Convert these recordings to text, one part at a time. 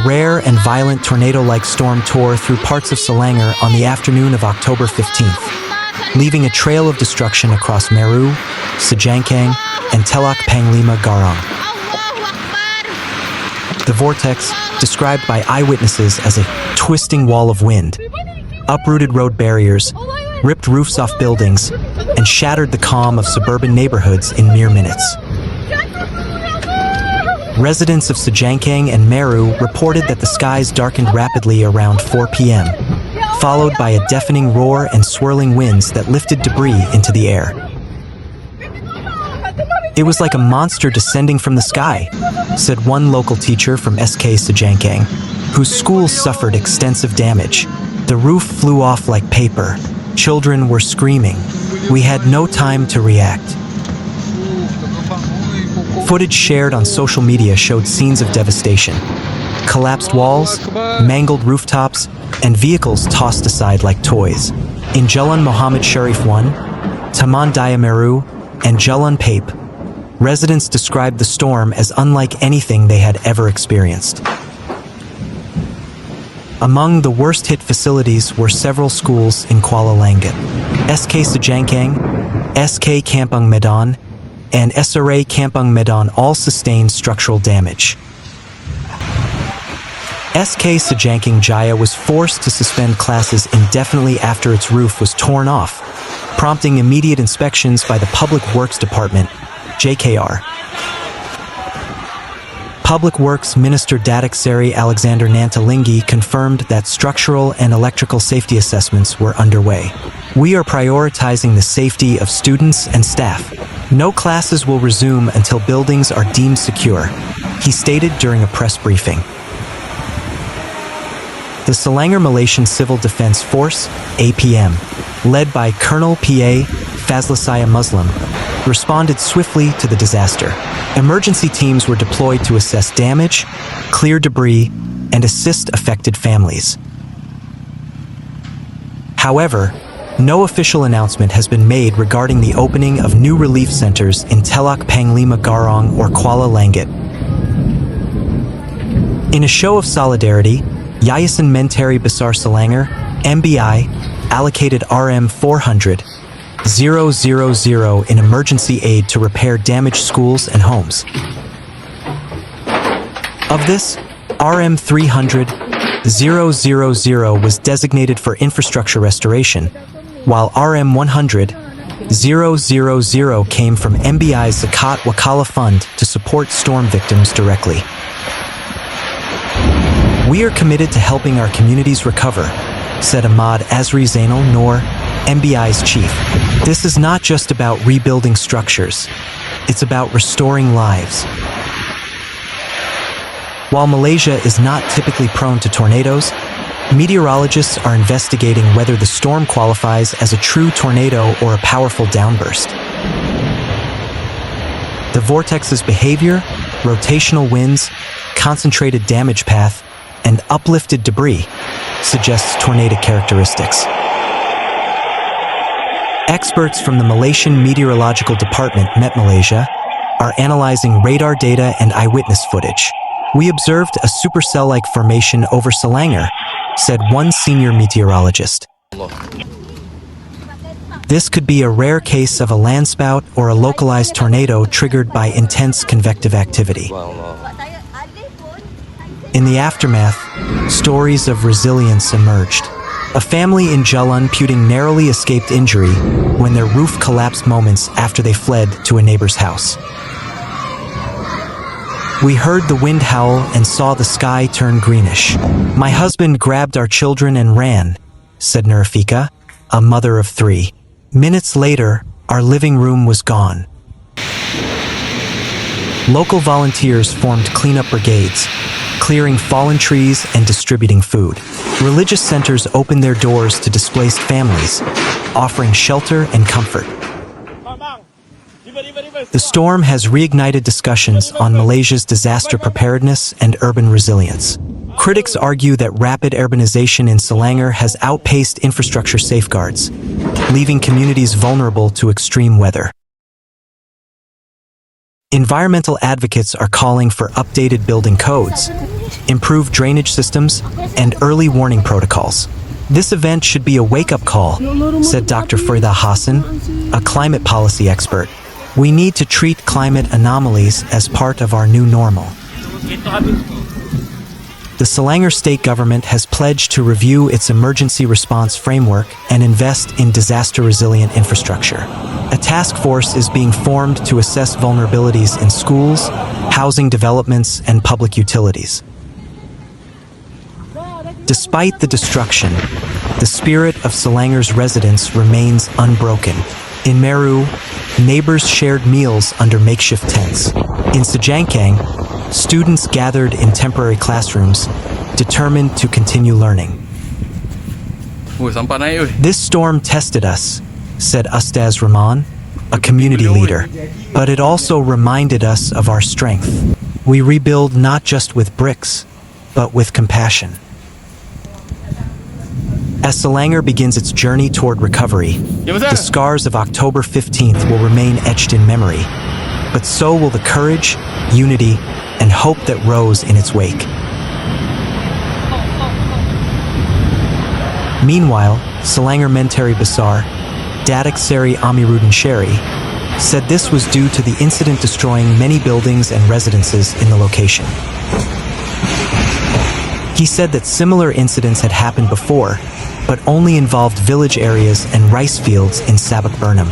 A rare and violent tornado-like storm tore through parts of Selangor on the afternoon of October 15th, leaving a trail of destruction across Meru, Sajangkang, and Telok Panglima Garang. The vortex, described by eyewitnesses as a twisting wall of wind, uprooted road barriers, ripped roofs off buildings, and shattered the calm of suburban neighborhoods in mere minutes. Residents of Sajangkang and Meru reported that the skies darkened rapidly around 4 p.m., followed by a deafening roar and swirling winds that lifted debris into the air. "It was like a monster descending from the sky," said one local teacher from SK Sajangkang, whose school suffered extensive damage. "The roof flew off like paper. Children were screaming. We had no time to react." Footage shared on social media showed scenes of devastation. Collapsed walls, mangled rooftops, and vehicles tossed aside like toys. In Jalan Muhammad Sharif 1, Taman Daya Meru, and Jalan Pape, residents described the storm as unlike anything they had ever experienced. Among the worst-hit facilities were several schools in Kuala Langit. SK Sajangkang, SK Kampung Medan, and SRA Kampung Medan all sustained structural damage. SK Sajangkang Jaya was forced to suspend classes indefinitely after its roof was torn off, prompting immediate inspections by the Public Works Department, JKR. Public Works Minister Datuk Seri Alexander Nantalingi confirmed that structural and electrical safety assessments were underway. "We are prioritizing the safety of students and staff. No classes will resume until buildings are deemed secure," he stated during a press briefing. The Selangor Malaysian Civil Defense Force, APM, led by Colonel PA Fazlasaya Muslim, responded swiftly to the disaster. Emergency teams were deployed to assess damage, clear debris, and assist affected families. However, no official announcement has been made regarding the opening of new relief centers in Telok Panglima Garang or Kuala Langit. In a show of solidarity, Yayasan Menteri Besar Selangor, MBI, allocated RM400,000 in emergency aid to repair damaged schools and homes. Of this, RM300,000 was designated for infrastructure restoration, while RM100,000 came from MBI's Zakat Wakala Fund to support storm victims directly. "We are committed to helping our communities recover," said Ahmad Azri Zainal Noor, MBI's chief. "This is not just about rebuilding structures, it's about restoring lives." While Malaysia is not typically prone to tornadoes, meteorologists are investigating whether the storm qualifies as a true tornado or a powerful downburst. The vortex's behavior, rotational winds, concentrated damage path, and uplifted debris suggests tornadic characteristics. Experts from the Malaysian Meteorological Department, Met Malaysia, are analyzing radar data and eyewitness footage. "We observed a supercell-like formation over Selangor," said one senior meteorologist. This could be a rare case of a landspout or a localized tornado triggered by intense convective activity. In the aftermath, stories of resilience emerged. A family in Jalan Puting narrowly escaped injury when their roof collapsed moments after they fled to a neighbor's house. "We heard the wind howl and saw the sky turn greenish. My husband grabbed our children and ran," said Nurafika, a mother of 3. "Minutes later, our living room was gone." Local volunteers formed cleanup brigades, clearing fallen trees and distributing food. Religious centers opened their doors to displaced families, offering shelter and comfort. The storm has reignited discussions on Malaysia's disaster preparedness and urban resilience. Critics argue that rapid urbanization in Selangor has outpaced infrastructure safeguards, leaving communities vulnerable to extreme weather. Environmental advocates are calling for updated building codes, improved drainage systems, and early warning protocols. This event should be a wake-up call, said Dr. Frida Hassan, a climate policy expert. We need to treat climate anomalies as part of our new normal. The Selangor state government has pledged to review its emergency response framework and invest in disaster-resilient infrastructure. A task force is being formed to assess vulnerabilities in schools, housing developments, and public utilities. Despite the destruction, the spirit of Selangor's residents remains unbroken. In Meru, neighbors shared meals under makeshift tents. In Sejangkang, students gathered in temporary classrooms, determined to continue learning. This storm tested us, said Ustaz Rahman, a community leader, but it also reminded us of our strength. We rebuild not just with bricks, but with compassion. As Selangor begins its journey toward recovery, the scars of October 15th will remain etched in memory, but so will the courage, unity, and hope that rose in its wake. Meanwhile, Selangor Menteri Besar, Datuk Seri Amiruddin Sherry, said this was due to the incident destroying many buildings and residences in the location. He said that similar incidents had happened before, but only involved village areas and rice fields in Sabak Burnham.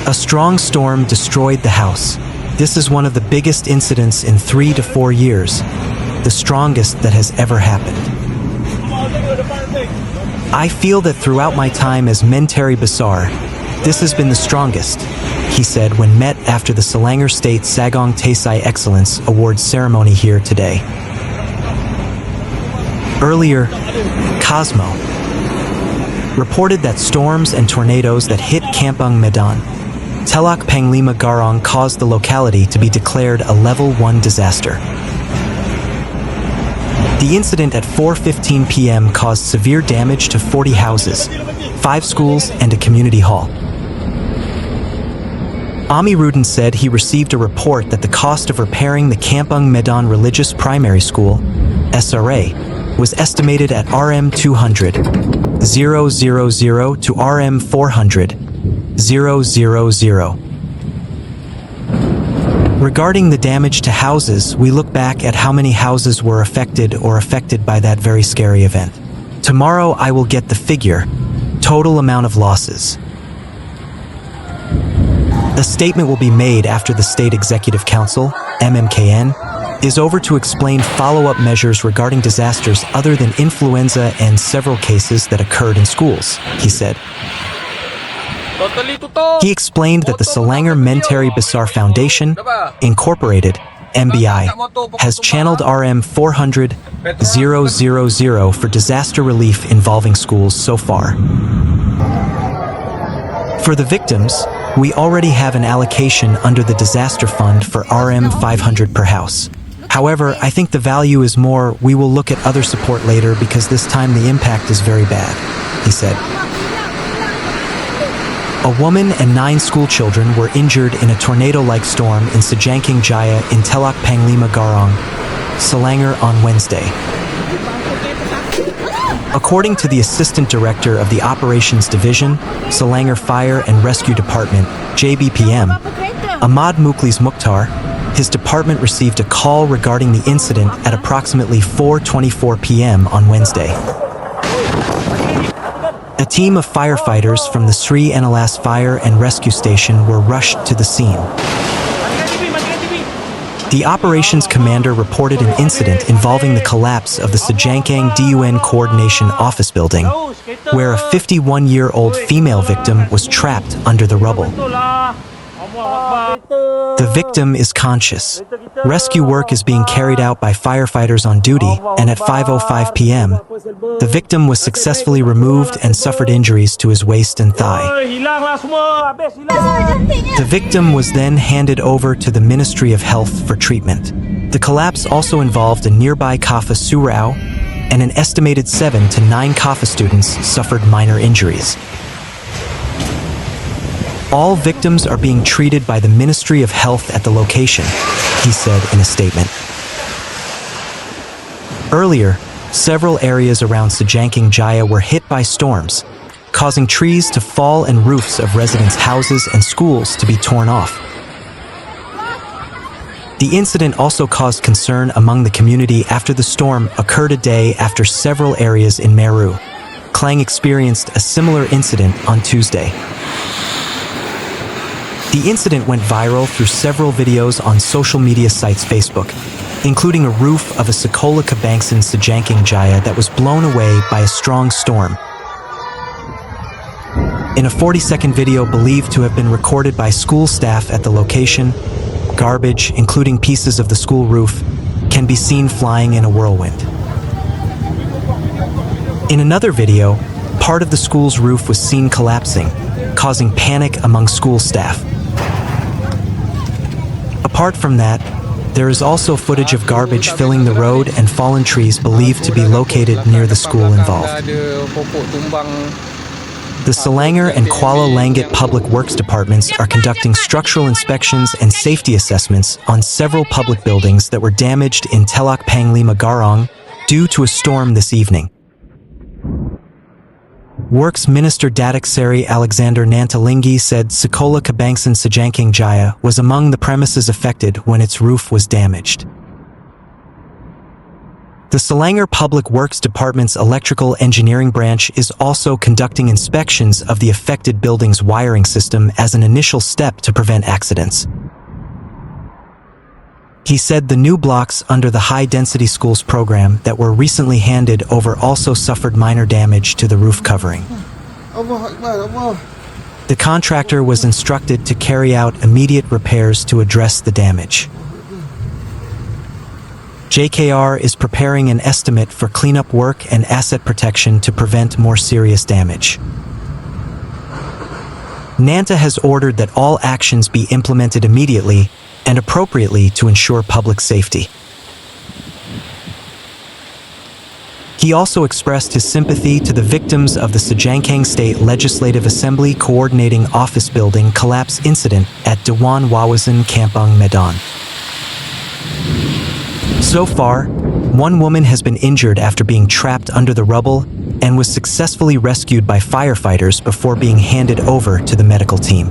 A strong storm destroyed the house. This is one of the biggest incidents in 3 to 4 years, the strongest that has ever happened. I feel that throughout my time as Menteri Besar, this has been the strongest, he said when met after the Selangor State Sagong Tesai Excellence Awards ceremony here today. Earlier, Cosmo reported that storms and tornadoes that hit Kampung Medan, Telok Panglima Garong caused the locality to be declared a Level 1 disaster. The incident at 4:15 p.m. caused severe damage to 40 houses, 5 schools, and a community hall. Amiruddin said he received a report that the cost of repairing the Kampung Medan Religious Primary School, SRA, was estimated at Rm 200,000 to Rm 400,000. Regarding the damage to houses, we look back at how many houses were affected by that very scary event. Tomorrow I will get the figure, total amount of losses. A statement will be made after the State Executive Council, MMKN, is over to explain follow-up measures regarding disasters other than influenza and several cases that occurred in schools, he said. He explained that the Selangor Menteri Besar Foundation, Incorporated, MBI, has channeled Rm 400,000 for disaster relief involving schools so far. For the victims, we already have an allocation under the disaster fund for Rm 500 per house. However, I think the value is more. We will look at other support later because this time the impact is very bad, he said. A woman and 9 school children were injured in a tornado-like storm in Sejangkang Jaya in Telok Panglima Garong, Selangor on Wednesday. According to the Assistant Director of the Operations Division, Selangor Fire and Rescue Department, JBPM, Ahmad Muklis Mukhtar, his department received a call regarding the incident at approximately 4:24 p.m. on Wednesday. A team of firefighters from the Sri Analas Fire and Rescue Station were rushed to the scene. The operations commander reported an incident involving the collapse of the Sejangkang DUN Coordination Office building, where a 51-year-old female victim was trapped under the rubble. The victim is conscious. Rescue work is being carried out by firefighters on duty, and at 5:05 p.m., the victim was successfully removed and suffered injuries to his waist and thigh. The victim was then handed over to the Ministry of Health for treatment. The collapse also involved a nearby Kafa Surau, and an estimated 7 to 9 Kafa students suffered minor injuries. All victims are being treated by the Ministry of Health at the location, he said in a statement. Earlier, several areas around Sejangking Jaya were hit by storms, causing trees to fall and roofs of residents' houses and schools to be torn off. The incident also caused concern among the community after the storm occurred a day after several areas in Meru. Klang experienced a similar incident on Tuesday. The incident went viral through several videos on social media sites Facebook, including a roof of a Sekolah Kebangsaan Sejangking Jaya that was blown away by a strong storm. In a 40-second video believed to have been recorded by school staff at the location, garbage, including pieces of the school roof, can be seen flying in a whirlwind. In another video, part of the school's roof was seen collapsing, causing panic among school staff. Apart from that, there is also footage of garbage filling the road and fallen trees believed to be located near the school involved. The Selangor and Kuala Langit Public Works Departments are conducting structural inspections and safety assessments on several public buildings that were damaged in Teluk Panglima Garong due to a storm this evening. Works Minister Datuk Seri Alexander Nantalinggi said Sekolah Kebangsaan Sejangking Jaya was among the premises affected when its roof was damaged. The Selangor Public Works Department's Electrical Engineering Branch is also conducting inspections of the affected building's wiring system as an initial step to prevent accidents. He said the new blocks under the high-density schools program that were recently handed over also suffered minor damage to the roof covering. The contractor was instructed to carry out immediate repairs to address the damage. JKR is preparing an estimate for cleanup work and asset protection to prevent more serious damage. Nanta has ordered that all actions be implemented immediately and appropriately to ensure public safety. He also expressed his sympathy to the victims of the Sejangking State Legislative Assembly Coordinating Office Building collapse incident at Dewan Wawasan Kampung Medan. So far, one woman has been injured after being trapped under the rubble and was successfully rescued by firefighters before being handed over to the medical team.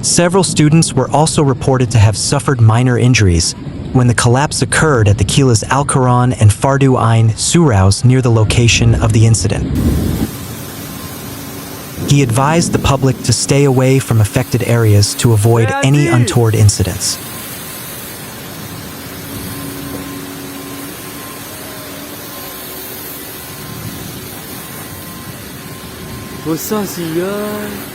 Several students were also reported to have suffered minor injuries when the collapse occurred at the Kilas Al-Quran and Fardu Ain Suraus near the location of the incident. He advised the public to stay away from affected areas to avoid any untoward incidents. Besar sial.